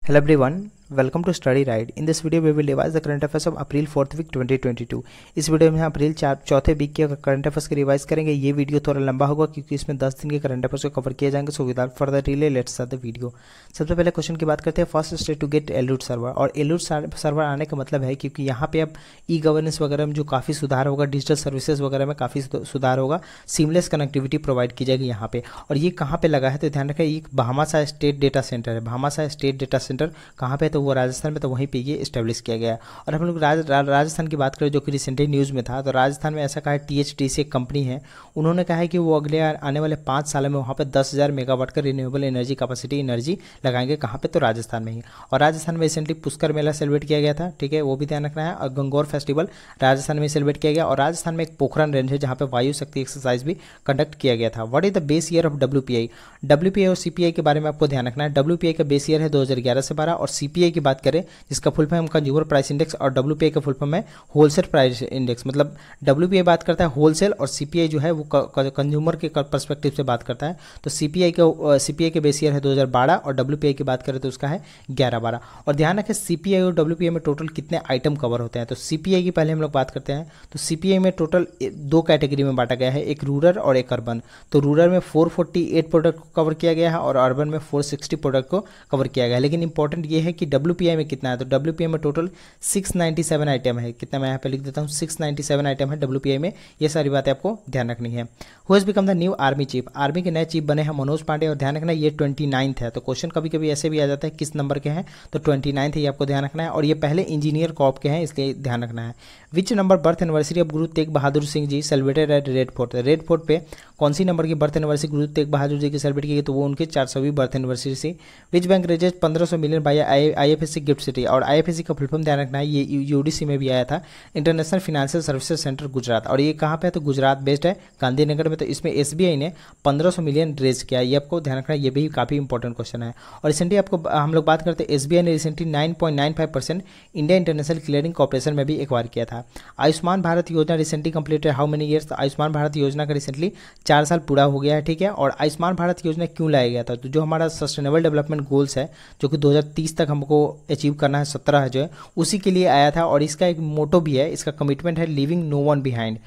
Hello everyone, welcome to Study Guide. In this video we will revise the current affairs of April 4th week 2022. इस video में हम अप्रैल चौथे week के current affairs की revise करेंगे। ये वीडियो थोड़ा लंबा होगा क्योंकि इसमें 10 दिन के करंट अफेयर्स को कवर किए जाएंगे। So without further delay let's start the video. सबसे पहले क्वेश्चन की बात करते हैं। First state to get L root server, और एलरूट सर्वर आने का मतलब है क्योंकि यहाँ पे अब ई गवर्नेंस वगैरह में जो काफ़ी सुधार होगा, डिजिटल सर्विसेज वगैरह में काफ़ी सुधार होगा, सीमलेस कनेक्टिविटी प्रोवाइड की जाएगी यहाँ पे। और ये कहाँ पे लगा है तो ध्यान रखें, ये भामाशाह स्टेट डेटा सेंटर है। भामाशाह स्टेट डेटा सेंटर कहाँ पे है तो वो राजस्थान में, तो वहीं पे ये इस्टेब्लिश किया गया है। और हम लोग राजस्थान की बात करें जो कि रिसेंटली न्यूज़ में था, तो राजस्थान में ऐसा कहा है THDC एक कंपनी है, उन्होंने कहा है कि वो अगले आने वाले 5 सालों में वहाँ पे 10,000 मेगावाट का रिन्यूएबल एनर्जी कैपेसिटी एनर्जी लगाएंगे। कहाँ पे तो राजस्थान में ही। और राजस्थान में रिसेंटली पुष्कर मेला सेलिब्रेट किया गया था, ठीक है, वो भी ध्यान रखना है। और गंगौर फेस्टिवल राजस्थान में सेलिब्रेट किया गया। और राजस्थान में एक पोखरण रेंज है जहाँ पे वायु शक्ति एक्सरसाइज भी कंडक्ट किया गया था। What is the base year of WPI और CPI के बारे में आपको ध्यान रखना है। WPI का बेस ईयर है 2011 से 12, और CPI की बात करें जिसका full form consumer price index, और WPI का फुल फॉर्म है होलसेल प्राइस इंडेक्स। मतलब WPI बात करता है होलसेल और CPI जो है वो कंज्यूमर के पर्सपेक्टिव से बात करता है। तो CPI के बेस ईयर है 2012, और WPI की बात करें तो उसका है 11-12। और ध्यान रखें CPI और WPI में टोटल कितने आइटम कवर होते हैं। तो CPI की पहले हम लोग बात करते हैं। तो CPI में टोटल 2 कैटेगरी में बांटा गया है, एक रूरल और एक अर्बन। तो रूरल में 448 प्रोडक्ट को कवर किया गया है और अर्बन में 460 प्रोडक्ट को कवर किया गया है। लेकिन इंपॉर्टेंट ये है कि WPI में कितना है, तो WPI में टोटल 697 आइटम है। कितना मैं यहाँ पे लिख देता हूँ, 697 आइटम है WPI में। ये सारी बातें आपको ध्यान रखनी है। Who has become the new army chief, army के नए चीफ बने हैं मनोज पांडे। और ध्यान रखना ये 29th है। तो क्वेश्चन कभी कभी ऐसे भी आ जाता है किस नंबर के हैं, तो 29th है, ये आपको ध्यान रखना है। और ये पहले इंजीनियर कॉर्प के हैं, इसलिए ध्यान रखना है। Which number birth anniversary of Guru Tegh Bahadur Singh ji celebrated at red fort. Red fort पे कौन सी नंबर की बर्थ एनिवर्सरी गुरु तेग बहादुर जी की सेलिब्रेट की गई, तो वो उनके 400वीं बर्थ एनिवर्सरी से। Which bank raises 1500 million bye IFSC gift city. और IFSC का फुल फॉर्म ध्यान रखना है, ये UDC में भी आया था, international financial services centre Gujarat. और ये कहाँ पे है तो गुजरात बेस्ड है, गांधीनगर में। तो इसमें SBI ने 1500 मिलियन रेज किया, ये आपको ध्यान रखना है, ये भी काफ़ी इंपॉर्टेंट क्वेश्चन है। और रिसेंटली आपको हम लोग बात करते हैं SBI ने recently 9.95% India international clearing corporation में भी एक्वायर किया था। आयुष्मान भारत योजना recently completed how many years. तो आयुष्मान भारत योजना का रिसेंटली 4 साल पूरा हो गया है, ठीक है। और आयुष्मान भारत योजना क्यों लाया गया था, तो जो हमारा सस्टेनेबल डेवलपमेंट गोल्स है जो कि 2030 तक हमको अचीव करना है, 17 है जो है, उसी के लिए आया था। और इसका एक मोटो भी है, इसका कमिटमेंट है लिविंग नो वन बिहाइंड,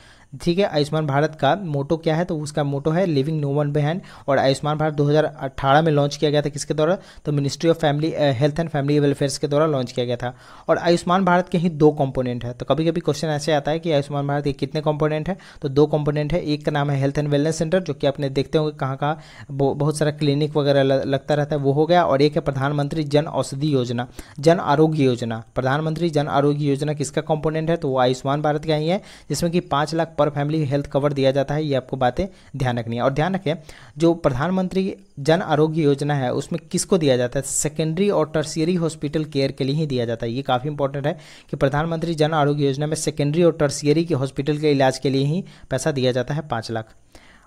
ठीक है। आयुष्मान भारत का मोटो क्या है, तो उसका मोटो है लिविंग नो वन बिहाइंड। और आयुष्मान भारत 2018 में लॉन्च किया गया था, किसके द्वारा, तो ministry of family health and family welfares के द्वारा लॉन्च किया गया था। और आयुष्मान भारत के ही 2 कंपोनेंट है। तो कभी कभी क्वेश्चन ऐसे आता है कि आयुष्मान भारत के कितने कंपोनेंट है, तो 2 कंपोनेंट है। एक का नाम है हेल्थ एंड वेलनेस सेंटर, जो कि आपने देखते होंगे कहाँ कहाँ बहुत सारा क्लिनिक वगैरह लगता रहता है, वो हो गया। और एक है प्रधानमंत्री जन औषधि योजना, जन आरोग्य योजना। प्रधानमंत्री जन आरोग्य योजना किसका कंपोनेंट है, तो वो आयुष्मान भारत का ही है, जिसमें कि 5 लाख पर फैमिली हेल्थ कवर दिया जाता है। ये आपको बातें ध्यान रखनी है। और ध्यान रखें जो प्रधानमंत्री जन आरोग्य योजना है उसमें किसको दिया जाता है, सेकेंडरी और टर्शियरी हॉस्पिटल केयर के लिए ही दिया जाता है। ये काफ़ी इंपॉर्टेंट है कि प्रधानमंत्री जन आरोग्य योजना में सेकेंडरी और टर्शियरी के हॉस्पिटल के इलाज के लिए ही पैसा दिया जाता है, 5 lakh.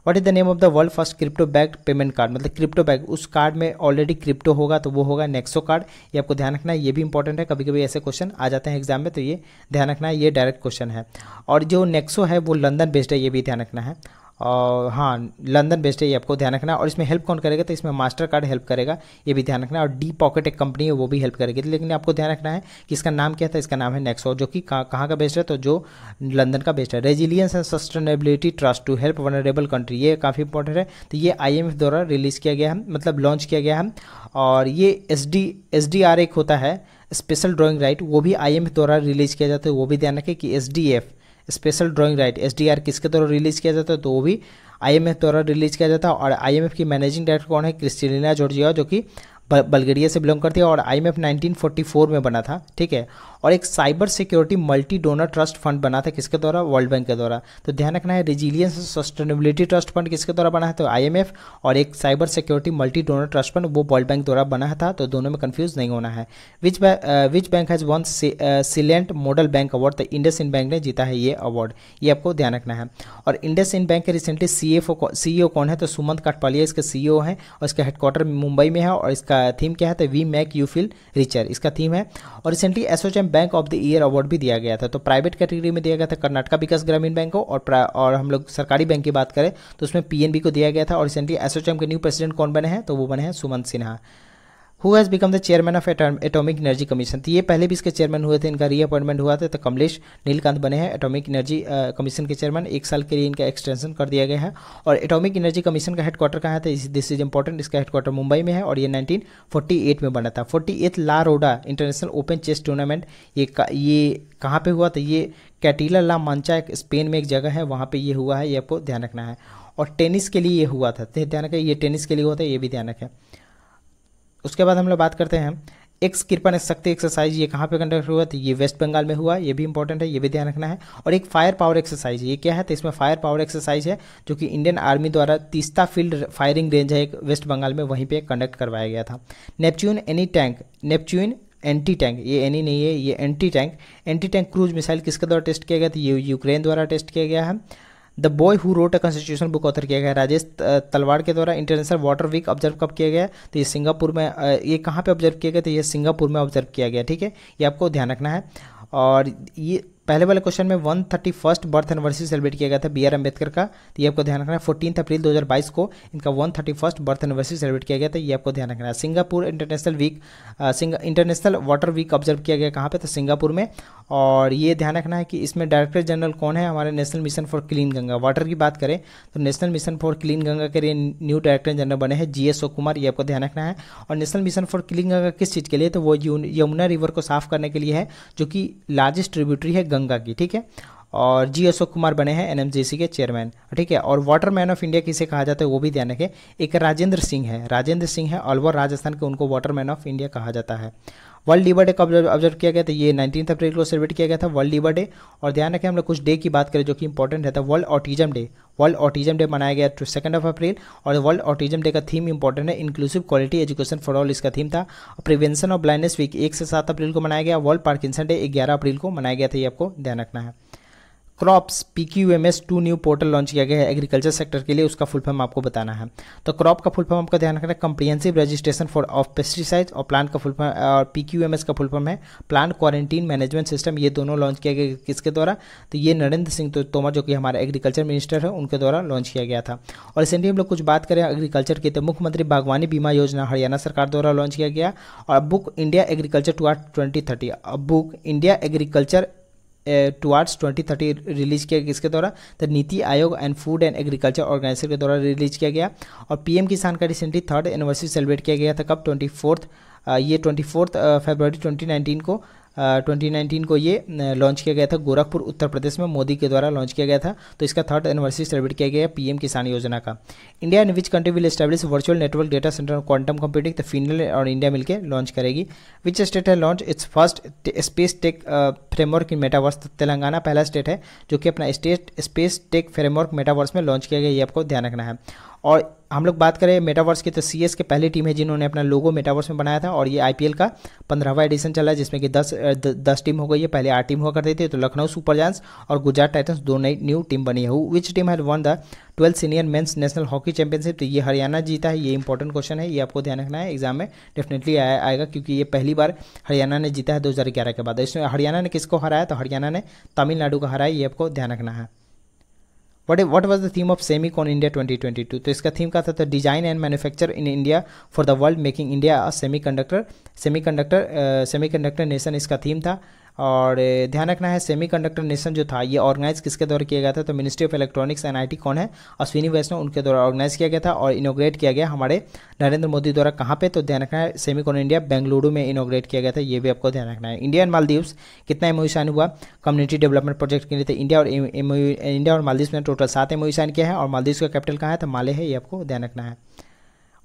What is the name of the world first crypto backed payment card, मतलब क्रिप्टो बैक, उस कार्ड में ऑलरेडी क्रिप्टो होगा तो वो होगा नेक्सो कार्ड। ये आपको ध्यान रखना है, ये भी इंपॉर्टेंट है, कभी कभी ऐसे क्वेश्चन आ जाते हैं एग्जाम में, तो ये ध्यान रखना है, ये डायरेक्ट क्वेश्चन है। और जो नेक्सो है वो लंदन बेस्ड है, ये भी ध्यान रखना है। और हाँ, लंदन बेस्ड है, ये आपको ध्यान रखना है। और इसमें हेल्प कौन करेगा, तो इसमें मास्टर कार्ड हेल्प करेगा, ये भी ध्यान रखना है। और डी पॉकेट एक कंपनी है, वो भी हेल्प करेगी। लेकिन आपको ध्यान रखना है कि इसका नाम क्या था, इसका नाम है नेक्सो, जो कि कहाँ का बेस्ड है, तो जो लंदन का बेस्ड है। Resilience and sustainability trust to help vulnerable country, ये काफ़ी इंपॉर्टेंट है। तो ये IMF द्वारा रिलीज किया गया है, मतलब लॉन्च किया गया है। और ये SDR एक होता है स्पेशल ड्राइंग राइट, वो भी IMF द्वारा रिलीज किया जाता है, वो भी ध्यान रखें कि SDF special drawing right SDR किसके द्वारा रिलीज किया जाता है, तो वो भी IMF द्वारा रिलीज किया जाता है। और IMF की मैनेजिंग डायरेक्टर कौन है, क्रिस्टलिना जॉर्जिया, जो कि बल्गेरिया से बिलोंग करती है। और IMF 1944 में बना था, ठीक है। और एक cyber security multi donor trust fund बना था, किसके द्वारा, वर्ल्ड बैंक के द्वारा। तो ध्यान रखना है रेजिलियंस सस्टेनेबिलिटी ट्रस्ट फंड किसके द्वारा बना है, तो IMF। और एक cyber security multi donor trust fund वो वर्ल्ड बैंक द्वारा बना था, तो दोनों में कंफ्यूज नहीं होना है। Which bank has one silent model bank award, तो इंडसइंड बैंक ने जीता है ये अवार्ड, ये आपको ध्यान रखना है। और इंडसइंड बैंक के रिसेंटली CEO कौन है, तो सुमंत काटपालिया इसके CEO हैं, और इसका हेडक्वार्टर मुंबई में है। और इसका थीम क्या है, तो we make you feel richer, इसका थीम है। और recently ASSOCHAM bank of the year award भी दिया गया था। तो प्राइवेट कैटेगरी में दिया गया था कर्नाटका विकास ग्रामीण बैंक को। और हम लोग सरकारी बैंक की बात करें तो उसमें PNB को दिया गया था। और रिसेंटली एसोचैम के न्यू प्रेसिडेंट कौन बने हैं, तो वो बने हैं Sumant Sinha. Who has become the chairman of atomic energy commission. तो ये पहले भी इसके चेयरमैन हुए थे, इनका रीअपॉइंटमेंट हुआ था, तो कमलेश नीलकांत बने हैं एटॉमिक एनर्जी कमीशन के चेयरमैन। 1 साल के लिए इनका एक्सटेंशन कर दिया गया है। और एटॉमिक एनर्जी कमीशन का हेडक्वार्टर कहाँ है, तो दिस इज इंपॉर्टेंट, इसका हेडक्वार्टर मुंबई में है और ये 1948 में बना था। 48th ला रोडा इंटरनेशनल ओपन चेस टूर्नामेंट ये कहाँ पे हुआ, तो ये कैटिला ला मांचा एक स्पेन में एक जगह है, वहाँ पे ये हुआ है, ये आपको ध्यान रखना है। और टेनिस के लिए ये हुआ था, ध्यान रखें, ये टेनिस के लिए हुआ था, ये भी ध्यान रखें। उसके बाद हम लोग बात करते हैं एक्स कृपा शक्ति एक्सरसाइज, ये कहाँ पे कंडक्ट हुआ, तो ये वेस्ट बंगाल में हुआ, ये भी इंपॉर्टेंट है, ये भी ध्यान रखना है। और एक फायर पावर एक्सरसाइज, ये क्या है, तो इसमें फायर पावर एक्सरसाइज है जो कि इंडियन आर्मी द्वारा तीस्ता फील्ड फायरिंग रेंज है एक वेस्ट बंगाल में, वहीं पे कंडक्ट करवाया गया था। नेपच्यून एंटी टैंक, ये एनी नहीं है, ये एंटी टैंक क्रूज मिसाइल किसके द्वारा टेस्ट किया गया, तो ये यूक्रेन द्वारा टेस्ट किया गया है। The boy who wrote a constitution book author किया गया राजेश तलवाड़ के द्वारा। इंटरनेशनल वाटर वीक ऑब्जर्व कब किया गया, तो ये सिंगापुर में, ये कहाँ पे ऑब्जर्व किया गया, तो ये सिंगापुर में ऑब्जर्व किया गया, ठीक है, ये आपको ध्यान रखना है। और ये पहले वाले क्वेश्चन में 131st बर्थ एनिवर्सरी सेलिब्रेट किया गया था बी आर अम्बेडकर का, तो ये आपको ध्यान रखना है। 14 अप्रैल 2022 को इनका 131st बर्थ एनिवर्सरी सेलिब्रेट किया गया था, ये आपको ध्यान रखना है। Singapore international water week observe किया गया कहाँ पे, तो सिंगापुर में। और ये ध्यान रखना है कि इसमें डायरेक्टर जनरल कौन है, हमारे national mission for clean Ganga. Water की बात करें तो national mission for clean Ganga के लिए न्यू डायरेक्टर जनरल बने हैं GS कुमार, ये आपको ध्यान रखना है। और national mission for clean Ganga किस चीज़ के लिए, तो वो यमुना रिवर को साफ करने के लिए है, जो कि लार्जेस्ट ट्रिब्यूटरी है गंगा की, ठीक है। और GS कुमार बने हैं NMJC के चेयरमैन, ठीक है। और वाटरमैन ऑफ इंडिया किसे कहा जाता है वो भी ध्यान रखें, एक राजेंद्र सिंह है अलवर राजस्थान के, उनको वाटरमैन ऑफ इंडिया कहा जाता है। वर्ल्ड लीवर डे कब ऑब्जर्व किया गया था, ये 19 अप्रैल को सेलिब्रेट किया गया था वर्ल्ड लीवर डे। और ध्यान रखें हम लोग कुछ डे की बात करें जो कि इंपॉर्टेंट रहता है। वर्ल्ड ऑटिज्म डे मनाया गया 2 अप्रैल। और वर्ल्ड ऑटिज्म डे का थीम इंपॉर्टेंट है, inclusive quality education for all, इसका थीम था। प्रिवेंशन ऑफ ब्लाइंडनेस वीक 1 से 7 अप्रैल को मनाया गया। वर्ल्ड पार्किंसन डे 11 अप्रैल को मनाया गया था, ये आपको ध्यान रखना है। Crops PQMS 2 new portal launch किया गया है एग्रीकल्चर सेक्टर के लिए, उसका फुल फॉर्म आपको बताना है। तो क्रॉप का फुल फॉर्म आपका ध्यान रखना है, comprehensive registration for of pesticides. और प्लांट का फुल फॉर्म और PQMS का फुल फॉर्म है प्लांट क्वारंटीन मैनेजमेंट सिस्टम। ये दोनों लॉन्च किया गया किसके द्वारा, तो ये नरेंद्र सिंह तोमर जो कि हमारे एग्रीकल्चर मिनिस्टर है उनके द्वारा लॉन्च किया गया था। और रिसेंटली हम लोग कुछ बात करें एग्रीकल्चर की, तो मुख्यमंत्री बागवानी बीमा योजना हरियाणा सरकार द्वारा लॉन्च किया गया। और book India agriculture towards 2030, book India agriculture towards 2030 release किया किसके द्वारा, तो NITI Aayog and food and agriculture organisation के द्वारा रिलीज किया गया। और PM किसान का रिसेंटली 3rd एनिवर्सरी सेलिब्रेट किया गया था कब, 24 फरवरी 2019 को ये लॉन्च किया गया था गोरखपुर उत्तर प्रदेश में, मोदी के द्वारा लॉन्च किया गया था। तो इसका 3rd एनिवर्सरी सेलिब्रेट किया गया PM किसान योजना का। India and which country will establish virtual network data centre of quantum computing, तो फिनलैंड और इंडिया मिलकर लॉन्च करेगी। विच स्टेट है launch its first space tech framework in metaverse, Telangana पहला स्टेट है जो कि अपना state space tech framework metaverse में लॉन्च किया गया, ये आपको ध्यान रखना है। और हम लोग बात करें मेटावर्स की, तो CS के पहली टीम है जिन्होंने अपना लोगो मेटावर्स में बनाया था। और ये IPL का 15वां एडिशन चला है जिसमें कि 10 टीम हो गई है, पहले 8 टीम हुआ करती थी। तो लखनऊ सुपर जायंट्स और गुजरात टाइटंस 2 नई न्यू टीम बनी है। Which team had one the 12th senior mains national hockey championship, तो ये हरियाणा जीता है, ये इंपॉर्टेंट क्वेश्चन है, ये आपको ध्यान रखना है, एग्जाम में डेफिनेटली आएगा क्योंकि ये पहली बार हरियाणा ने जीता है 2011 के बाद। इसमें हरियाणा ने किसको हराया, तो हरियाणा ने तमिलनाडु को हराया, ये आपको ध्यान रखना है। What was the theme of SEMICON India 2022, तो इसका थीम का था तो design and manufacture in India for the world making India a semiconductor nation, इसका थीम था। और ध्यान रखना है सेमीकंडक्टर नेशन जो था ये ऑर्गेनाइज किसके द्वारा किया गया था, तो ministry of electronics and IT कौन है, अश्विनी वैष्णव, उनके द्वारा ऑर्गेनाइज किया गया था। और इनोग्रेट किया गया हमारे नरेंद्र मोदी द्वारा कहाँ पे, तो ध्यान रखना है सेमीकॉन इंडिया बेंगलुरु में इनोग्रेट किया गया था, ये भी आपको ध्यान रखना है। इंडिया एंड मालदीव्स कितना MOU साइन हुआ कम्युनिटी डेवलपमेंट प्रोजेक्ट के लिए, तो इंडिया और मालदीव्स में टोटल 7 MOU साइन किया है। और मालदीव्स का कैपिटल कहाँ है, तो माले है, ये आपको ध्यान रखना है।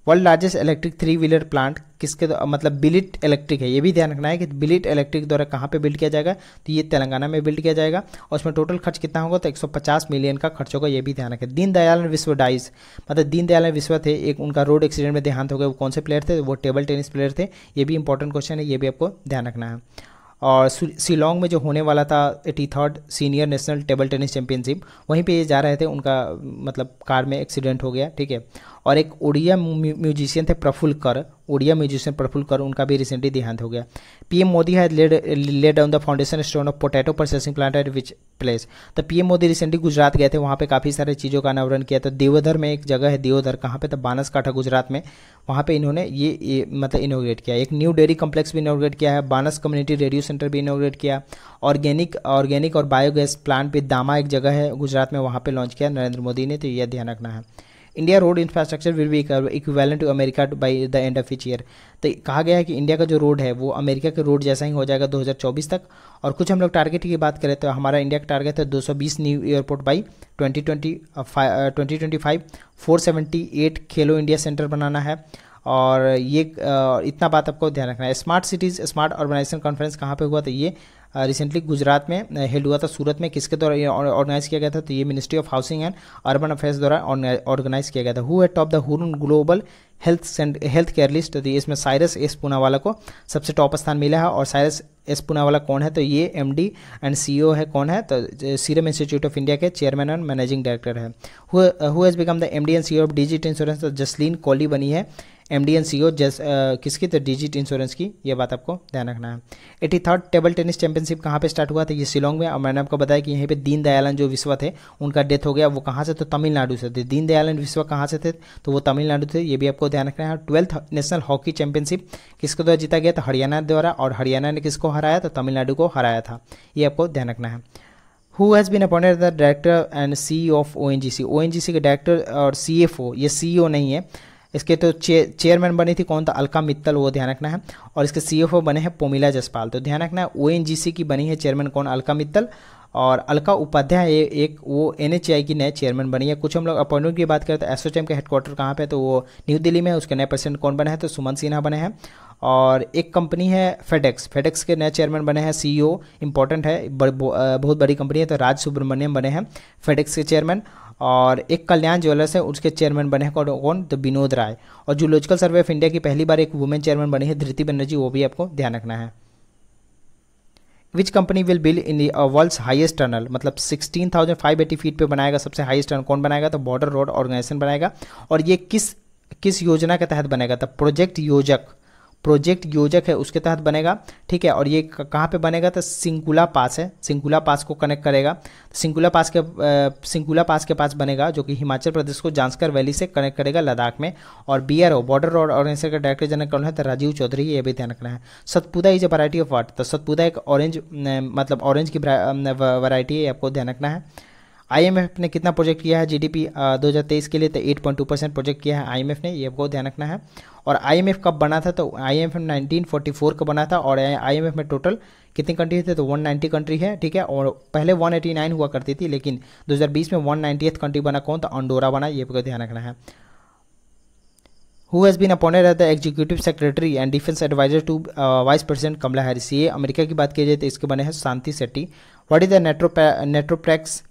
वर्ल्ड लार्जेस्ट इलेक्ट्रिक 3-व्हीलर प्लांट किसके मतलब बिलिट इलेक्ट्रिक है, ये भी ध्यान रखना है कि बिलिट इलेक्ट्रिक द्वारा कहाँ पे बिल्ड किया जाएगा, तो ये तेलंगाना में बिल्ड किया जाएगा। और उसमें टोटल खर्च कितना होगा, तो 150 मिलियन का खर्च होगा, ये भी ध्यान रखें। दीनदयाल विश्व डाइस, मतलब दीनदयाल विश्व थे, एक उनका रोड एक्सीडेंट में देहांत हो गया, वो कौन से प्लेयर थे, वो टेबल टेनिस प्लेयर थे, ये भी इंपॉर्टेंट क्वेश्चन है, ये भी आपको ध्यान रखना है। और शिलोंग में जो होने वाला था 83rd senior national table tennis championship, वहीं पे ये जा रहे थे, उनका मतलब कार में एक्सीडेंट हो गया, ठीक है। और एक उड़िया म्यूजिशियन थे प्रफुल्ल कर, उड़िया म्यूजिशियन प्रफुल्ल कर, उनका भी रिसेंटली देहांत हो गया। PM Modi has laid down the foundation stone of potato processing plant at which place. तो पीएम मोदी रिसेंटली गुजरात गए थे, वहाँ पे काफ़ी सारे चीज़ों का अनावरण किया। तो देवोधर में एक जगह है, देवोधर कहाँ पे, तो बानसकाठा गुजरात में, वहाँ पे इन्होंने ये मतलब इनोग्रेट किया। एक न्यू डेयरी कम्प्लेक्स भी इनोग्रेट किया है, बानस कम्युनिटी रेडियो सेंटर भी इनोग्रेट किया। ऑर्गेनिक और बायोगैस प्लांट भी दामा एक जगह है गुजरात में, वहाँ पे लॉन्च किया नरेंद्र मोदी ने। तो यह ध्यान रखना है। India road infrastructure will be equivalent to America by the end of each year. तो कहा गया है कि इंडिया का जो रोड है वो अमेरिका के रोड जैसा ही हो जाएगा 2024 तक। और कुछ हम लोग टारगेट की बात करें तो हमारा इंडिया का टारगेट है 220 new airport by 2025, 478 Khelo India centre बनाना है। और ये इतना बात आपको ध्यान रखना है। Smart cities smart urbanisation conference कहाँ पे हुआ, तो ये रिसेंटली गुजरात में हेल्ड हुआ था, सूरत में। किसके द्वारा ऑर्गेनाइज किया गया था, तो ये ministry of housing and urban affairs द्वारा ऑर्गेनाइज किया गया था। हु है top the Hurun global health care list, तो इसमें साइरस एस पूनावाला को सबसे टॉप स्थान मिला है। और साइरस एस पूनावाला कौन है, तो ये एमडी एंड सीईओ है। कौन है, तो सीरम इंस्टीट्यूट ऑफ इंडिया के चेयरमैन एंड मैनेजिंग डायरेक्टर है। Who has become the MD and CEO of digit insurance, तो जसलीन कॉली बनी है एमडी एंड सीईओ किसकी, तो डिजिट इंश्योरेंस की। ये बात आपको ध्यान रखना है। 83rd टेबल टेनिस चैंपियनशिप कहाँ पे स्टार्ट हुआ था, ये शिलोंग में। और मैंने आपको बताया कि यहीं पे दीन दयालन जो विश्व थे उनका डेथ हो गया। वो कहाँ से, तो तमिलनाडु से थे। दीन दयालन विश्व कहाँ से थे, तो वो तमिलनाडु थे। ये भी आपको ध्यान रखना है। 12th नेशनल हॉकी चैंपियनशिप किसके द्वारा जीता गया, तो हरियाणा द्वारा। और हरियाणा ने किसको हराया, तो तमिलनाडु को हराया था। ये आपको ध्यान रखना है। Who has been appointed the director and CEO of ONGC, ONGC के डायरेक्टर और सीएफओ, ये सीईओ नहीं है इसके, तो चेयरमैन बनी थी कौन, था अलका मित्तल, वो ध्यान रखना है। और इसके सीएफओ बने हैं पोमिला जसपाल। तो ध्यान रखना है ओएनजीसी की बनी है चेयरमैन कौन, अलका मित्तल। और अलका उपाध्याय एक वो एनएचएआई की नए चेयरमैन बनी है। कुछ हम लोग अपॉइंटमेंट की बात करें तो एसोचैम के हेडक्वार्टर कहाँ पे, तो वो न्यू दिल्ली में। उसके नए प्रेसिडेंट कौन बने हैं, तो सुमन सिन्हा बने हैं। और एक कंपनी है फेडेक्स, फेडेक्स के नए चेयरमैन बने हैं सीईओ, इंपॉर्टेंट है, बहुत बड़ी कंपनी है। तो राज सुब्रमण्यम बने हैं फेडेक्स के चेयरमैन। और एक कल्याण ज्वेलर्स है, उसके चेयरमैन बने हैं कौन, तो विनोद राय। और जूलॉजिकल सर्वे ऑफ इंडिया की पहली बार एक वुमेन चेयरमैन बनी है धृति बनर्जी, वो भी आपको ध्यान रखना है। Which company will build in world's highest tunnel, मतलब 16,580 फीट पे बनाएगा सबसे हाईएस्ट टनल, कौन बनाएगा, तो बॉर्डर रोड ऑर्गेनाइजेशन बनाएगा। और ये किस योजना के तहत बनेगा, तो प्रोजेक्ट योजक है उसके तहत बनेगा। ठीक है। और ये कहाँ पे बनेगा, तो सिंकुला पास है, सिंकुला पास को कनेक्ट करेगा। सिंकुला पास के पास बनेगा, जो कि हिमाचल प्रदेश को जांस्कर वैली से कनेक्ट करेगा लद्दाख में। और बीआरओ बॉर्डर रोड ऑर्गेनाइजेशन का डायरेक्टर जनरल कौन है, तो राजीव चौधरी, ये भी ध्यान रखना है। Satpura is a variety of what, तो सतपुदा एक ऑरेंज मतलब ऑरेंज की वैरायटी है, आपको ध्यान रखना है। आईएमएफ ने कितना प्रोजेक्ट किया है जीडीपी 2023 के लिए, तो 8.2% प्रोजेक्ट किया है आईएमएफ ने, ये आपको ध्यान रखना है। और आईएमएफ कब बना था, तो आईएमएफ 1944 को बना था। और आईएमएफ में टोटल कितनी कंट्री थे, तो 190 कंट्री है। ठीक है। और पहले 189 हुआ करती थी, लेकिन 2020 में 190th कंट्री बना कौन, तो अंडोरा बना, ये आपको ध्यान रखना है। Who has been appointed as the executive secretary and defence adviser to vice president Kamala Harris, ये अमेरिका की बात की जाए तो इसके बने हैं Shanti Setty. What is the नेट्रोप्रैक्स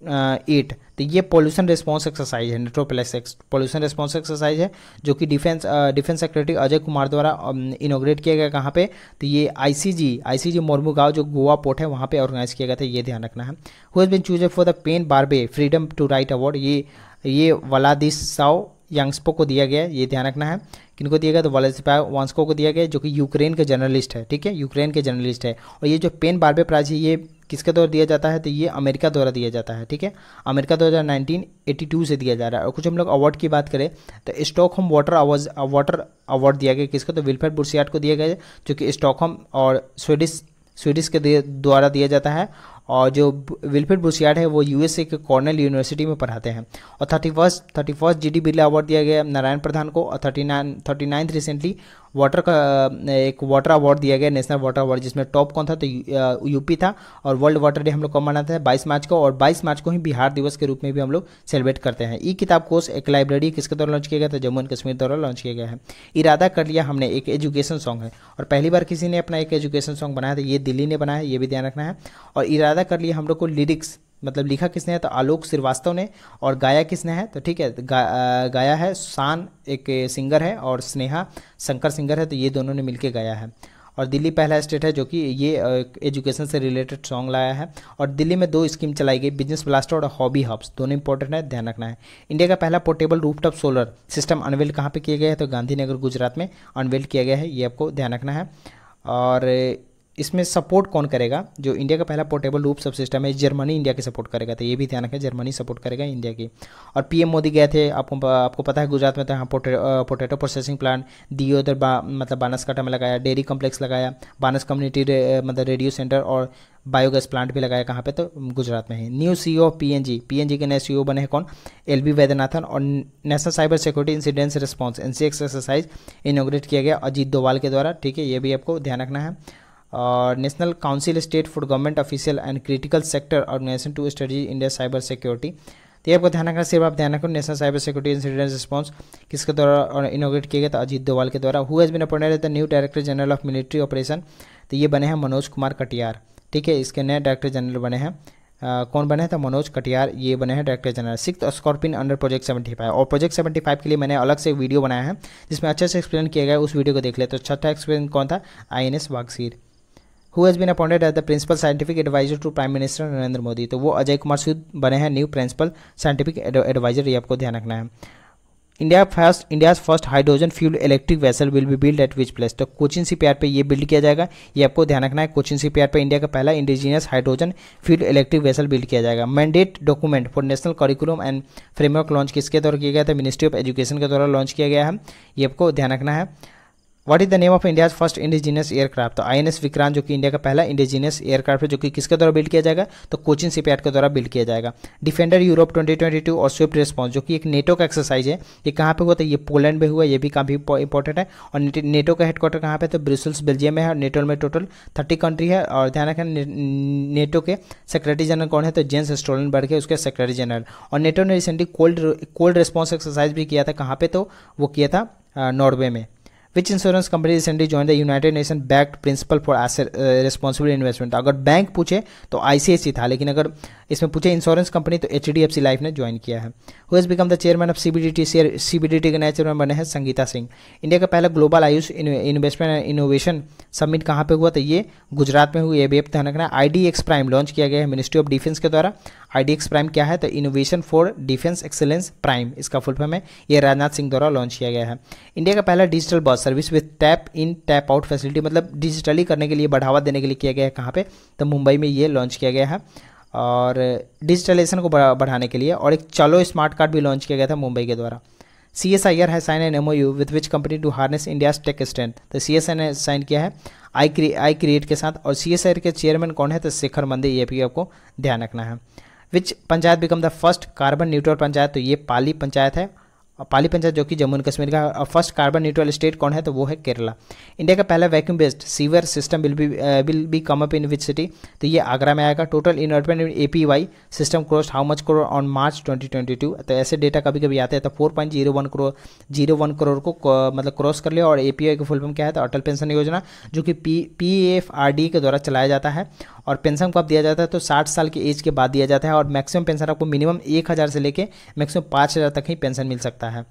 8, तो ये पोल्यूशन रिस्पॉन्स एक्सरसाइज है, नेट्रोप्लेक्स पोल्यूशन रिस्पॉन्स एक्सरसाइज है, जो कि डिफेंस सेक्रेटरी अजय कुमार द्वारा इनोग्रेट किया गया। कहाँ पे, तो ये आईसीजी मोर्मुगांव जो गोवा पोर्ट है वहाँ पे ऑर्गेनाइज किया गया था, ये ध्यान रखना है। Who has been chosen for the PEN Barbey freedom to write award, ये वलादिस्लाव यांग्स्पो को दिया गया, ये ध्यान रखना है। किनको दिया गया, तो वलादिस्लाव वांस्को को दिया गया, जो कि यूक्रेन के जर्नलिस्ट है। ठीक है, यूक्रेन के जर्नलिस्ट है। और ये जो पेन बारबे प्राइज है ये किसके द्वारा दिया जाता है, तो ये अमेरिका द्वारा दिया जाता है। ठीक है, अमेरिका 1982 से दिया जा रहा है। और कुछ हम लोग अवार्ड की बात करें तो स्टॉकहोम वाटर अवार्ड दिया गया किसको, तो विल्फ्रेड बुर्सियाट को दिया गया, जो कि स्टॉकहोम और स्वीडिश के द्वारा दिया जाता है। और जो विल्फ्रेड बुर्सियाट है वो यूएसए के कॉर्नेल यूनिवर्सिटी में पढ़ाते हैं। और 31st जीडी बिरला अवार्ड दिया गया नारायण प्रधान को। और 39th रिसेंटली एक वाटर अवार्ड दिया गया, नेशनल वाटर अवार्ड, जिसमें टॉप कौन था, तो यूपी था। और वर्ल्ड वाटर डे हम लोग कब मनाते हैं, 22 मार्च को। और 22 मार्च को ही बिहार दिवस के रूप में भी हम लोग सेलिब्रेट करते हैं। ई किताब कोर्स एक लाइब्रेरी किसके द्वारा लॉन्च किया गया था, जम्मू एंड कश्मीर द्वारा लॉन्च किया गया है। इरादा कर लिया हमने एक एजुकेशन सॉन्ग है, और पहली बार किसी ने अपना एक एजुकेशन सॉन्ग बनाया था, ये दिल्ली ने बनाया है, ये भी ध्यान रखना है। और इरादा कर लिया हम लोग को लिरिक्स मतलब लिखा किसने है, तो आलोक श्रीवास्तव ने। और गाया किसने है, तो ठीक है गाया है शान एक सिंगर है, और स्नेहा शंकर सिंगर है, तो ये दोनों ने मिलके गाया है। और दिल्ली पहला स्टेट है जो कि ये एजुकेशन से रिलेटेड सॉन्ग लाया है। और दिल्ली में 2 स्कीम चलाई गई, बिजनेस ब्लास्टर और हॉबी हब्स, दोनों इंपॉर्टेंट है, ध्यान रखना है। इंडिया का पहला portable rooftop solar system unveil कहाँ पे किया गया है, तो गांधीनगर गुजरात में अनवेल किया गया है, ये आपको ध्यान रखना है। और इसमें सपोर्ट कौन करेगा, जो इंडिया का पहला पोर्टेबल रूफ सब सिस्टम है, जर्मनी इंडिया की सपोर्ट करेगा, तो ये भी ध्यान रखें, जर्मनी सपोर्ट करेगा इंडिया की। और पीएम मोदी गए थे, आपको पता है गुजरात में, तो यहाँ पोटैटो प्रोसेसिंग प्लांट दियोदर मतलब बानसकाठा में लगाया, डेयरी कॉम्प्लेक्स लगाया, बानस कम्युनिटी मतलब रेडियो सेंटर और बायोगैस प्लांट भी लगाया, कहाँ पे, तो गुजरात में है। न्यू सीईओ पीएनजी के नए सीईओ बने हैं कौन, एलबी वैद्यनाथन। और national cyber security incidence response NCX exercise inaugurate किया गया अजीत डोभाल के द्वारा, ठीक है, ये भी आपको ध्यान रखना है। और national council state for government official and critical sector organisation to study India cyber security, तो ये आपको ध्यान रखना, सिर्फ आप ध्यान रखो, national cyber security incident response किसके द्वारा इनॉग्रेट किया गया था, अजीत डोभाल के द्वारा। Who has been appointed the new director general of military operation, तो ये बने हैं मनोज कुमार कटियार, ठीक है, इसके नए डायरेक्टर जनरल बने हैं कौन बने हैं, तो मनोज कटियार, ये बने हैं director general. 6th scorpion under project 75, और प्रोजेक्ट 75 के लिए मैंने अलग से वीडियो बनाया है जिसमें अच्छे से एक्सप्लेन किया गया है, उस वीडियो को देख ले। तो छठा एक्सप्लेन कौन था, INS Vagsheer. Who has been appointed as the principal scientific adviser to prime minister Narendra Modi, तो वो अजय कुमार सूद बने हैं न्यू प्रिंसिपल साइंटिफिक एडवाइजर, ये आपको ध्यान रखना है। India's first hydrogen fuel electric vessel will be build eight which place, तो कोचिन सीपीआर पे ये बिल्ड किया जाएगा, ये आपको ध्यान रखना है। कोचिन सीपीआर पे इंडिया का पहला indigenous hydrogen fuel electric vessel build किया जाएगा। Mandate document for national curriculum and framework launch किसके द्वारा किया गया था, मिनिस्ट्री ऑफ एजुकेशन के द्वारा लॉन्च किया गया है, ये आपको ध्यान रखना है। What is the name of India's first indigenous aircraft, तो INS विक्रांत जो कि इंडिया का पहला इंडिजिनियस एयरक्राफ्ट है, जो कि किसके द्वारा बिल्ड किया जाएगा, तो कोचिन शिपयार्ड के द्वारा बिल्ड किया जाएगा। डिफेंडर यूरोप 2022 और स्विफ्ट रिस्पॉन्स जो कि एक नेटो का एक्सरसाइज है, ये कहाँ पे हुआ, तो ये पोलैंड में हुआ, ये भी काफ़ी इंपॉर्टेंट है। और नेटो का हेडक्वार्टर कहाँ पे, तो ब्रुसेल्स बेल्जियम में है। और नेटो में टोटल 30 कंट्री है। और ध्यान रखें नेटो के सेक्रेटरी जनरल कौन है, तो जेंस स्टोलनबर्ग है उसके सेक्रेटरी जनरल। और नेटो ने रिसेंटली कोल्ड रिस्पॉन्स एक्सरसाइज भी किया था, कहाँ पे, तो वो किया था नॉर्वे में। Which insurance company recently join the United Nation backed principle for responsible investment, तो अगर बैंक पूछे तो ICICI था, लेकिन अगर इसमें पूछे इंश्योरेंस कंपनी तो HDFC लाइफ ने ज्वाइन किया है। Who has become the chairman of CBDT के नए चेयरमैन बने हैं संगीता सिंह। इंडिया का पहला global Ayush investment and innovation summit कहाँ पे हुआ, तो ये गुजरात में हुई, ये भी ध्यान रखना है। IDX प्राइम लॉन्च किया गया है मिनिस्ट्री ऑफ डिफेंस के द्वारा। IDX प्राइम क्या है, तो innovation for defence excellence prime, इसका फुल फॉर्म है, ये राजनाथ सिंह द्वारा लॉन्च किया गया है। इंडिया का पहला digital bus service with tap in tap out facility, मतलब डिजिटली करने के लिए, बढ़ावा देने के लिए किया गया है, कहाँ पे, तो मुंबई में ये लॉन्च किया गया है। और डिजिटलाइजेशन को बढ़ाने के लिए, और एक चलो स्मार्ट कार्ड भी लॉन्च किया गया था मुंबई के द्वारा। CSIR है sign an MOU with which company to harness India's tech strength, तो CSIR ने साइन किया है आई क्रिएट के साथ। और CSIR के चेयरमैन कौन है, तो शेखर मंदे, ये भी आपको ध्यान रखना है। Which panchayat become the first carbon neutral panchayat, तो ये पाली पंचायत है, पाली पंचायत जो कि जम्मू एंड कश्मीर का। फर्स्ट कार्बन न्यूट्रल स्टेट कौन है, तो वो है केरला। इंडिया का पहला vacuum based sewer system will be come up in which city, तो ये आगरा में आएगा। Total investment in APY system crossed how much crore on March 2022, तो ऐसे डेटा कभी कभी आते हैं, तो 4.01 करोड़ को मतलब क्रॉस कर लिया। और APY का फुल फॉर्म क्या है, तो अटल पेंशन योजना, जो कि PFRD के द्वारा चलाया जाता है। और पेंशन को आप दिया जाता है तो 60 साल की एज के बाद दिया जाता है। और मैक्सिमम पेंशन आपको मिनिमम 1000 से लेके मैक्सिमम 5000 तक ही पेंशन मिल सकता है।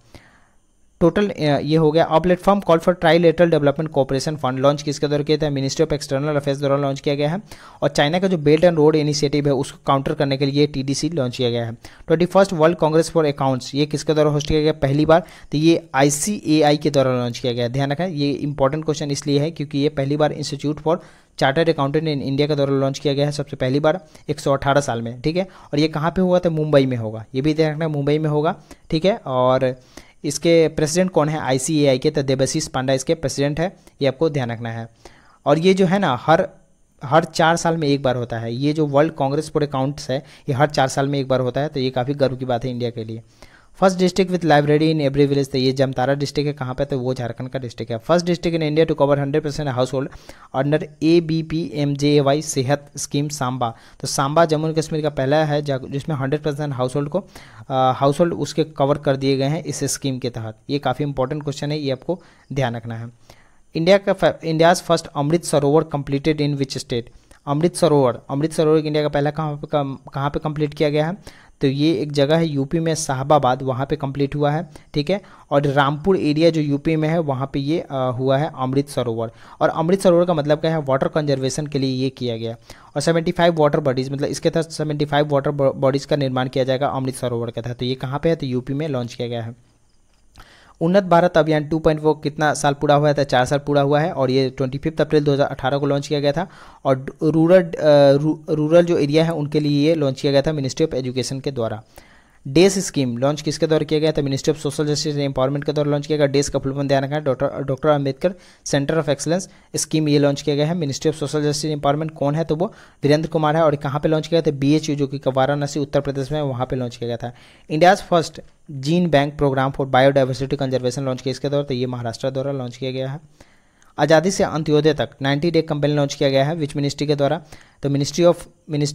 टोटल ये हो गया। और platform call for trilateral development cooperation fund launch किसके द्वारा किया था, मिनिस्ट्री ऑफ एक्सटर्नल अफेयर्स द्वारा लॉन्च किया गया है। और चाइना का जो बेल्ट एंड रोड इनिशिएटिव है उसको काउंटर करने के लिए TDC लॉन्च किया गया है। 21st world Congress for accounts, ये किसके द्वारा होस्ट किया गया पहली बार, तो ये ICAI के द्वारा लॉन्च किया गया है। ध्यान रखें, ये इंपॉर्टेंट क्वेश्चन इसलिए है क्योंकि ये पहली बार institute for chartered accountant in India के द्वारा लॉन्च किया गया है, सबसे पहली बार 118 साल में, ठीक है। और ये कहाँ पे हुआ, तो मुंबई में होगा, ये भी ध्यान रखना, मुंबई में होगा, ठीक है। और इसके प्रेसिडेंट कौन है, ICAI के, तो देबाशीष पांडा इसके प्रेसिडेंट है, ये आपको ध्यान रखना है। और ये जो है ना हर 4 साल में एक बार होता है, ये जो वर्ल्ड कांग्रेस फॉर अकाउंट्स है ये हर 4 साल में एक बार होता है, तो ये काफ़ी गर्व की बात है इंडिया के लिए। First district with library in every village, तो ये जामताड़ा डिस्ट्रिक्ट है, कहाँ पे, तो वो झारखंड का डिस्ट्रिक्ट है। First district in India to cover 100% household under ABPMJY Sehat scheme Samba, तो सांबा जम्मू एंड कश्मीर का पहला है जिसमें 100% हाउस होल्ड उसके कवर कर दिए गए हैं इस स्कीम के तहत। ये काफ़ी इंपॉर्टेंट क्वेश्चन है, ये आपको ध्यान रखना है। India's first Amrit Sarovar completed in which state, Amrit Sarovar India का पहला कहाँ पे कंप्लीट किया गया है, तो ये एक जगह है यूपी में शाहबाबाद, वहाँ पे कंप्लीट हुआ है, ठीक है। और रामपुर एरिया जो यूपी में है वहाँ पे ये हुआ है अमृत सरोवर। और अमृत सरोवर का मतलब क्या है, वाटर कंजर्वेशन के लिए ये किया गया। और 75 वाटर बॉडीज़, मतलब इसके तहत 75 वाटर बॉडीज़ का निर्माण किया जाएगा अमृत सरोवर के तहत। तो ये कहाँ पे है, तो यूपी में लॉन्च किया गया है। उन्नत भारत अभियान 2.0 कितना साल पूरा हुआ था, 4 साल पूरा हुआ है। और ये 25 अप्रैल 2018 को लॉन्च किया गया था। और रूरल जो एरिया है उनके लिए ये लॉन्च किया गया था मिनिस्ट्री ऑफ एजुकेशन के द्वारा। डेस स्कीम लॉन्च किसके द्वारा किया गया था, ministry of social justice and empowerment के द्वारा लॉन्च किया गया। डेस का फुल फॉर्म ध्यान रखना है, doctor Ambedkar centre of excellence scheme, ये लॉन्च किया गया है। Ministry of social justice empowerment कौन है, तो वो वीरेंद्र कुमार है। और कहाँ पे लॉन्च किया गया था, BHU जो कि वाराणसी उत्तर प्रदेश में है, वहाँ पे लॉन्च किया गया था। India's first gene bank programme for biodiversity conservation launch किया इसके द्वारा, तो ये महाराष्ट्र द्वारा लॉन्च किया गया है। आज़ादी से अंत्योदय तक 90 डे कैंपेन लॉन्च किया गया है, विच मिनिस्ट्री के द्वारा, तो मिनिस्ट्री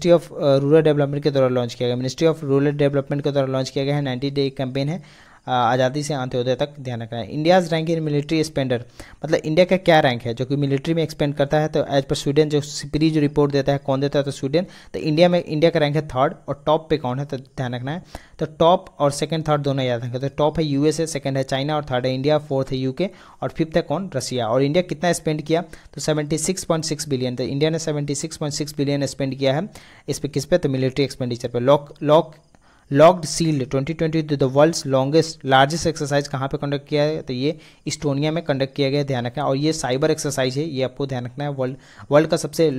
ऑफ रूरल डेवलपमेंट के द्वारा लॉन्च किया गया। मिनिस्ट्री ऑफ रूरल डेवलपमेंट के द्वारा लॉन्च किया गया है। 90 डे कैंपेन है आज़ादी से अंत्योदय तक, ध्यान रखना है। India's rank in military spender, मतलब इंडिया का क्या रैंक है जो कि मिलिट्री में एक्सपेंड करता है, तो एज पर स्वीडन जो सिपरी जो रिपोर्ट देता है कौन देता है, तो स्वीडन। तो इंडिया का रैंक है 3rd। और टॉप पे कौन है, तो ध्यान रखना है, तो टॉप और सेकंड थर्ड दोनों याद रखें। तो टॉप है USA, सेकंड है चाइना और थर्ड है इंडिया, फोर्थ है UK और फिफ्थ है कौन, रसिया। और इंडिया कितना स्पेंड किया, तो 76.6 बिलियन, तो इंडिया ने 76.6 बिलियन स्पेंड किया है इस पे, किस पे, तो मिलिट्री एक्सपेंडिचर पे। Locked sealed 2020 the world's longest largest exercise कहाँ पे कंडक्ट किया है, तो ये इस्टोनिया में कंडक्ट किया गया है, ध्यान रखना। और ये साइबर एक्सरसाइज है, ये आपको ध्यान रखना है। वर्ल्ड का सबसे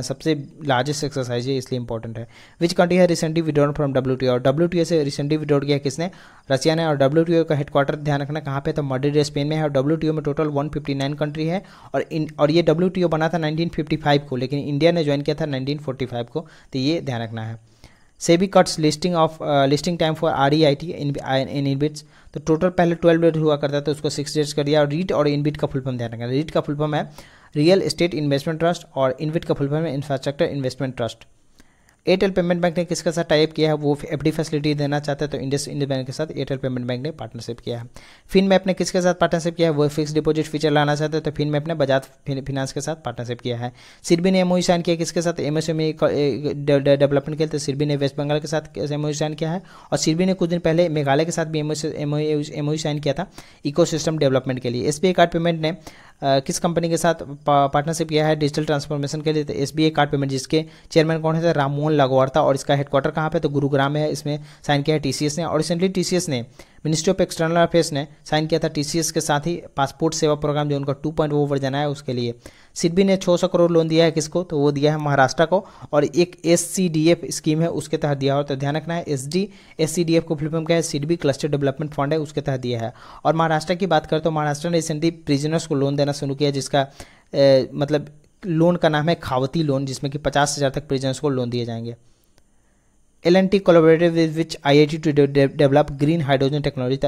सबसे लार्जेस्ट एक्सरसाइज है, इसलिए इंपॉर्टेंट है। विच कंट्री है रिसेंटली विड्रॉन फ्रॉम WTO, और WTO से रिसेंटली विड्रॉ किया किसने, रशिया ने। और WTO का हेडक्वार्टर ध्यान रखना कहाँ पे, तो मैड्रिड स्पेन में है। और WTO में टोटल 159 कंट्री है। और ये WTO बना था 1955 को, लेकिन इंडिया ने ज्वाइन किया था 1945 को, तो ये ध्यान रखना है। SEBI cuts listing time for REIT इन इनबिट्स, तो टोटल पहले 12 डेज हुआ करता था, तो उसको 6 डेज कर दिया। और रीट और इनबिट का फुल फॉर्म ध्यान रखना, रीट का फुल फॉर्म है रियल एस्टेट इन्वेस्टमेंट ट्रस्ट और इनबिट का फुल फॉर्म है infrastructure investment trust. Airtel payment bank ने किसके साथ टाइप किया है, वो FD फैसिलिटी देना चाहता है, तो इंडियन बैंक के साथ एयरटेल पेमेंट बैंक ने पार्टनरशिप किया है। फिनमैप ने किसके साथ पार्टनरशिप किया है, वो फिक्स डिपॉजिट फीचर लाना चाहते हैं, तो फिनमैप ने बजाज फिनांस के साथ पार्टनरशिप किया है। सिडबी ने MOU साइन किया किसके साथ, MSME डेवलपमेंट के लिए, तो सिडबी ने वेस्ट बंगाल के साथ MOU साइन किया है। और सिडबी ने कुछ दिन पहले मेघालय के साथ भी MOU साइन किया था इकोसिस्टम डेवलपमेंट के लिए। SBI कार्ड पेमेंट ने किस कंपनी के साथ पार्टनरशिप किया है डिजिटल ट्रांसफॉर्मेशन के लिए, तो SBI कार्ड पेमेंट, जिसके चेयरमैन कौन है, राममोहन लागवार्ता। और इसका हेडक्वार्टर कहाँ पे, तो गुरुग्राम में है। इसमें साइन किया है TCS ने। और रिसेंटली TCS ने, मिनिस्ट्री ऑफ एक्सटर्नल अफेयर्स ने साइन किया था TCS के साथ ही पासपोर्ट सेवा प्रोग्राम जो उनका 2.0 वर्जन है उसके लिए। सिडबी ने 600 करोड़ लोन दिया है किसको, तो वो दिया है महाराष्ट्र को। और एक SCDF स्कीम है उसके तहत दिया हो, तो ध्यान रखना है SCDF को फुल फॉर्म क्या है, सिडबी क्लस्टर डेवलपमेंट फंड है, उसके तहत दिया है। और महाराष्ट्र की बात करें तो महाराष्ट्र ने रिसेंटली प्रिजनर्स को लोन देना शुरू किया, जिसका मतलब लोन का नाम है खावती लोन, जिसमें कि 50,000 तक प्रिजनर्स को लोन दिए जाएंगे। L&T collaborated with which IIT to develop green hydrogen technology,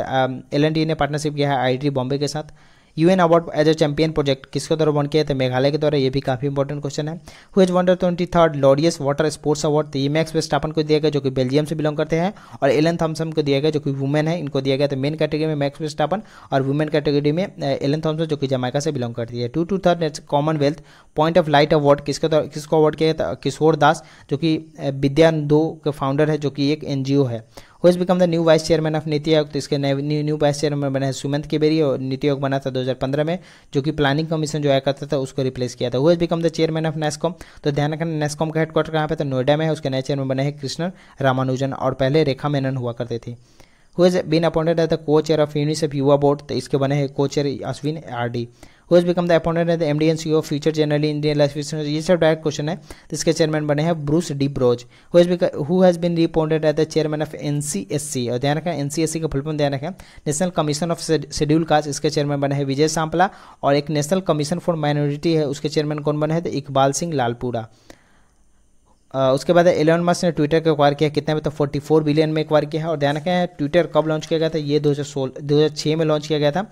L&T ने पार्टनरशिप किया है IIT बॉम्बे के साथ। UN award as a champion project किसके द्वारा वन किया था, मेघालय के द्वारा, ये भी काफी इंपॉर्टेंट क्वेश्चन है। Who has won the 23rd Laureus water sports award, तो ये मैक्स वेस्टापन को दिया गया जो कि बेल्जियम से बिलोंग करते हैं। और एलन थॉम्सन को दिया गया जो कि वुमेन है, इनको दिया गया। तो मेन कैटेगरी में मैक्स वेस्टापन और वुमेन कैटेगरी में एलन थॉम्सन जो कि जमाइका से बिलोंग करती है। 23rd Commonwealth point of light award किसको अवार्ड किया गया था, किशोर दास जो कि विद्या 2 के फाउंडर है, जो कि एक NGO है। Who has become the new vice chairman of NITI Aayog, तो इसके न्यू वाइस चेयरमैन बना है सुमंत केबेरी, और नीति आयोग बना था 2015 में, जो कि प्लानिंग कमीशन जो आया करता था उसको रिप्लेस किया था। Who has become the chairman of NASSCOM, तो ध्यान रखना नेस्कॉम का हेडक्वार्टर कहाँ पे, तो नोएडा में है, उसके नए चेयरमैन बने हैं कृष्णन रामानुजन, और पहले रेखा मेनन हुआ करते थे। Who has been appointed as the co chair of UNICEF Yuva board, तो इसके बने हैं co chair Ashwin RD। Who has become the appointed as the MD and CEO of Future Generali Indian life insurance, ये सब डायरेक्ट क्वेश्चन है, तो इसके chairman बने हैं Bruce D Broz. Who has been reappointed as the chairman of NCSC, और ध्यान रखें NCSC का फुल फॉर्म ध्यान रखें national commission of schedule caste, इसके चेयरमैन बने हैं विजय सांपला। और एक नेशनल कमीशन फॉर माइनॉरिटी है, उसके चेयरमैन कौन बने हैं, तो इकबाल सिंह लालपुरा। उसके बाद एलन मस्क ने ट्विटर को एक्वायर किया कितने में, तो 44 बिलियन में एक्वायर किया है। और ध्यान रखें ट्विटर कब लॉन्च किया गया था, ये 2006 में लॉन्च किया गया था।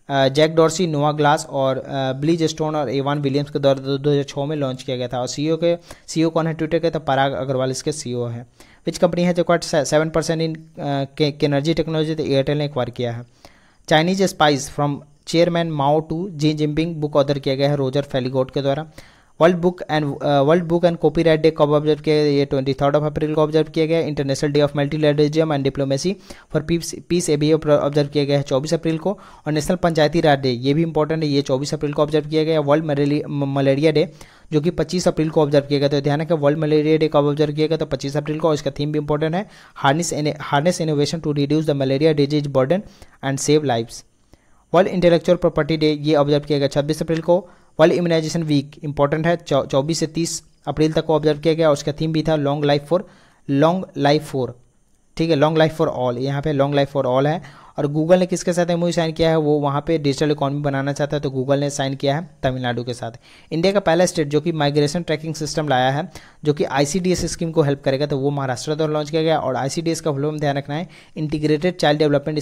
जैक डॉर्सी, नोआ ग्लास और ब्लीज स्टोन और एवान विलियम्स के द्वारा 2006 में लॉन्च किया गया था। और CEO कौन है ट्विटर के, तो पराग अग्रवाल इसके CEO है। विच कंपनी है जो 7% इन एनर्जी टेक्नोलॉजी, तो एयरटेल ने एक्वायर किया है। Chinese spice from chairman Mao to Xi Jinping book order किया गया है रोजर फेलिगोट के द्वारा। World book and copyright day कब ऑब्जर्व किया गया? ये 23 अप्रैल को ऑब्जर्व किया गया। International day of multilateralism and diplomacy for peace ए भी ऑब्जर्व किया गया है 24 अप्रैल को। और नेशनल पंचायती राज डे, ये भी इंपॉर्टेंट है, ये 24 अप्रैल को ऑब्जर्व किया गया। वर्ल्ड मलेरिया डे जो कि 25 अप्रैल को ऑब्जर्व किया गया। तो ध्यान है कि वर्ल्ड मलेरिया डे कब ऑब्जर्व किया गया? तो 25 अप्रैल को। इसका थीम भी इंपॉर्टेंट है, harness innovation to reduce the malaria disease burden and save lives. World Intellectual Property Day ये ऑब्जर्व किया गया 26 अप्रैल को। वर्ल्ड इम्यूनाइजेशन वीक इंपॉर्टेंट है, 24 से 30 अप्रैल तक को ऑब्जर्व किया गया। उसका थीम भी था लॉन्ग लाइफ फॉर, ठीक है, लॉन्ग लाइफ फॉर ऑल, यहाँ पे लॉन्ग लाइफ फॉर ऑल है। और गूगल ने किसके साथ एमओयू साइन किया है? वो वहाँ पे डिजिटल इकोनॉमी बनाना चाहता है, तो गूगल ने साइन किया है तमिलनाडु के साथ। इंडिया का पहला स्टेट जो कि माइग्रेशन ट्रैकिंग सिस्टम लाया है, जो कि आईसीडीएस स्कीम को हेल्प करेगा, तो वो महाराष्ट्र द्वारा लॉन्च किया गया। और आईसीडीएस का फुल फॉर्म ध्यान रखना है, इंटीग्रेटेड चाइल्ड डेवलपमेंट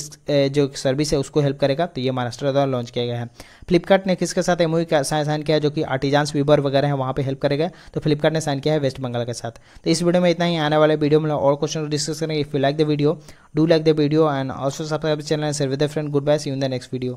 जो सर्विस है उसको हेल्प करेगा, तो ये महाराष्ट्र द्वारा लॉन्च किया गया है। फ्लिपकार्ट ने किसके साथ एमओयू साइन किया है? जो कि आर्टिजान्स वीवर वगैरह है वहाँ पे हेल्प करेगा, तो फ्लिपकार्ट ने साइन किया है वेस्ट बंगाल के साथ। तो इस वीडियो में इतना ही, आने वाले वीडियो में और क्वेश्चन डिस्कस करेंगे। If you like the video, do like the video and also subscribe channel and share with the friend. Goodbye, see you in the next video.